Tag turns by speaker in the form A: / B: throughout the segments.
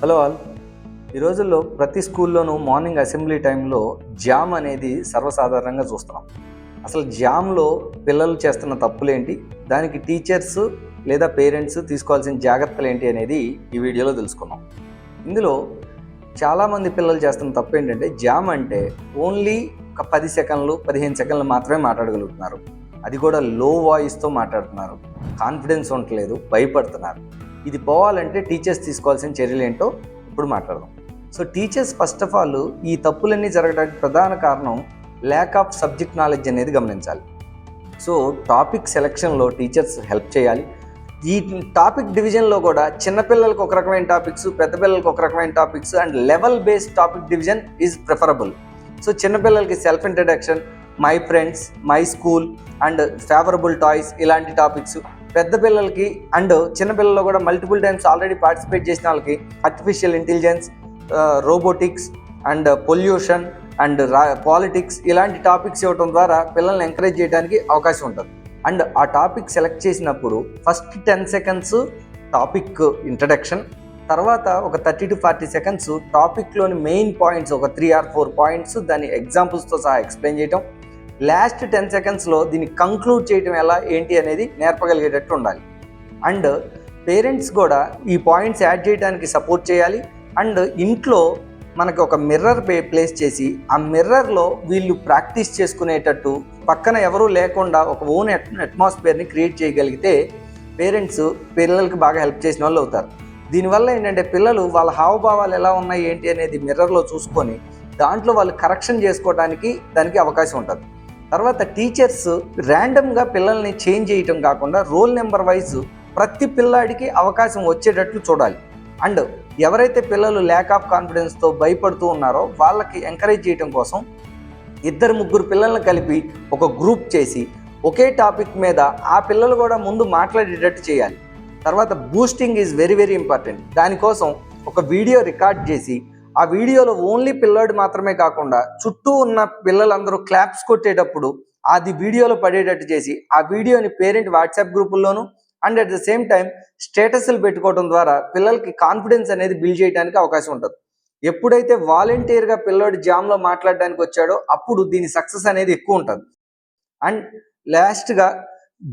A: Hello all. ఈ రోజుల్లో ప్రతి స్కూల్లోనూ మార్నింగ్ అసెంబ్లీ టైంలో జామ్ అనేది సర్వసాధారణంగా చూస్తున్నాం. అసలు జామ్లో పిల్లలు చేస్తున్న తప్పులేంటి, దానికి టీచర్స్ లేదా పేరెంట్స్ తీసుకోవాల్సిన జాగ్రత్తలు ఏంటి అనేది ఈ వీడియోలో తెలుసుకున్నాం. ఇందులో చాలామంది పిల్లలు చేస్తున్న తప్పు ఏంటంటే, జామ్ అంటే ఓన్లీ ఒక 10 సెకండ్లు 15 సెకండ్లు మాత్రమే మాట్లాడగలుగుతున్నారు. అది కూడా లో వాయిస్తో మాట్లాడుతున్నారు. కాన్ఫిడెన్స్ ఉండట్లేదు, భయపడుతున్నారు. ఇది పోవాలంటే టీచర్స్ తీసుకోవాల్సిన చర్యలు ఏంటో ఇప్పుడు మాట్లాడదాం. So teachers first of all ఈ తప్పులన్నీ జరగడానికి ప్రధాన కారణం ల్యాక్ ఆఫ్ సబ్జెక్ట్ నాలెడ్జ్ అనేది గమనించాలి. సో టాపిక్ సెలెక్షన్లో టీచర్స్ హెల్ప్ చేయాలి. ఈ టాపిక్ డివిజన్లో కూడా చిన్నపిల్లలకు ఒక రకమైన టాపిక్స్, పెద్ద పిల్లలకు ఒక రకమైన topics and level based topic division is preferable. So చిన్నపిల్లలకి self introduction, my friends, my school and favourable toys ఇలాంటి టాపిక్స్. పెద్ద పిల్లలకి అండ్ చిన్నపిల్లల్లో కూడా మల్టిపుల్ టైమ్స్ ఆల్రెడీ పార్టిసిపేట్ చేసిన వాళ్ళకి artificial intelligence, robotics and pollution and politics ఇలాంటి టాపిక్స్ ఇవ్వడం ద్వారా పిల్లల్ని ఎంకరేజ్ చేయడానికి అవకాశం ఉంటుంది. అండ్ ఆ టాపిక్ సెలెక్ట్ చేసినప్పుడు ఫస్ట్ 10 సెకండ్స్ టాపిక్ ఇంట్రడక్షన్, తర్వాత ఒక 30 to 40 సెకండ్స్ టాపిక్లోని మెయిన్ పాయింట్స్, ఒక 3 or 4 పాయింట్స్ దాని ఎగ్జాంపుల్స్తో సహా ఎక్స్ప్లెయిన్ చేయటం, లాస్ట్ 10 సెకండ్స్లో దీన్ని కంక్లూడ్ చేయటం ఎలా ఏంటి అనేది నేర్పగలిగేటట్టు ఉండాలి. అండ్ పేరెంట్స్ కూడా ఈ పాయింట్స్ యాడ్ చేయడానికి సపోర్ట్ చేయాలి. అండ్ ఇంట్లో మనకి ఒక మిర్రర్ ప్లేస్ చేసి ఆ మిర్రర్లో వీళ్ళు ప్రాక్టీస్ చేసుకునేటట్టు పక్కన ఎవరూ లేకుండా ఒక ఓన్ అట్మాస్ఫియర్ని క్రియేట్ చేయగలిగితే పేరెంట్స్ పిల్లలకి బాగా హెల్ప్ చేసిన వాళ్ళు అవుతారు. దీనివల్ల ఏంటంటే పిల్లలు వాళ్ళ హావభావాలు ఎలా ఉన్నాయి ఏంటి అనేది మిర్రర్లో చూసుకొని దాంట్లో వాళ్ళు కరెక్షన్ చేసుకోవడానికి దానికి అవకాశం ఉంటుంది. తర్వాత టీచర్స్ ర్యాండమ్గా పిల్లల్ని చేంజ్ చేయటం కాకుండా రోల్ నెంబర్ వైజ్ ప్రతి పిల్లాడికి అవకాశం వచ్చేటట్లు చూడాలి. అండ్ ఎవరైతే పిల్లలు ల్యాక్ ఆఫ్ కాన్ఫిడెన్స్తో భయపడుతూ ఉన్నారో వాళ్ళకి ఎంకరేజ్ చేయడం కోసం 2-3 పిల్లల్ని కలిపి ఒక గ్రూప్ చేసి ఒకే టాపిక్ మీద ఆ పిల్లలు కూడా ముందు మాట్లాడేటట్టు చేయాలి. తర్వాత boosting is very very important. దానికోసం ఒక వీడియో రికార్డ్ చేసి ఆ వీడియోలో ఓన్లీ పిల్లాడు మాత్రమే కాకుండా చుట్టూ ఉన్న పిల్లలందరూ క్లాప్స్ కొట్టేటప్పుడు అది వీడియోలో పడేటట్టు చేసి ఆ వీడియోని పేరెంట్ వాట్సాప్ గ్రూపుల్లోనూ and at the same time స్టేటస్లు పెట్టుకోవడం ద్వారా పిల్లలకి కాన్ఫిడెన్స్ అనేది బిల్డ్ చేయడానికి అవకాశం ఉంటుంది. ఎప్పుడైతే వాలంటీర్గా పిల్లాడు జామ్లో మాట్లాడడానికి వచ్చాడో అప్పుడు దీని సక్సెస్ అనేది ఎక్కువ ఉంటుంది. అండ్ లాస్ట్గా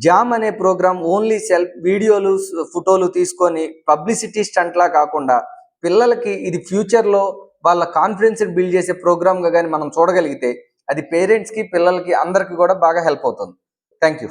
A: జామ్ అనే ప్రోగ్రామ్ ఓన్లీ వీడియోలు ఫోటోలు తీసుకొని పబ్లిసిటీ స్టంట్లా కాకుండా పిల్లలకి ఇది ఫ్యూచర్లో వాళ్ళ కాన్ఫిడెన్స్ బిల్డ్ చేసే ప్రోగ్రామ్గా కానీ మనం చూడగలిగితే అది పేరెంట్స్కి, పిల్లలకి అందరికీ కూడా బాగా హెల్ప్ అవుతుంది. Thank you.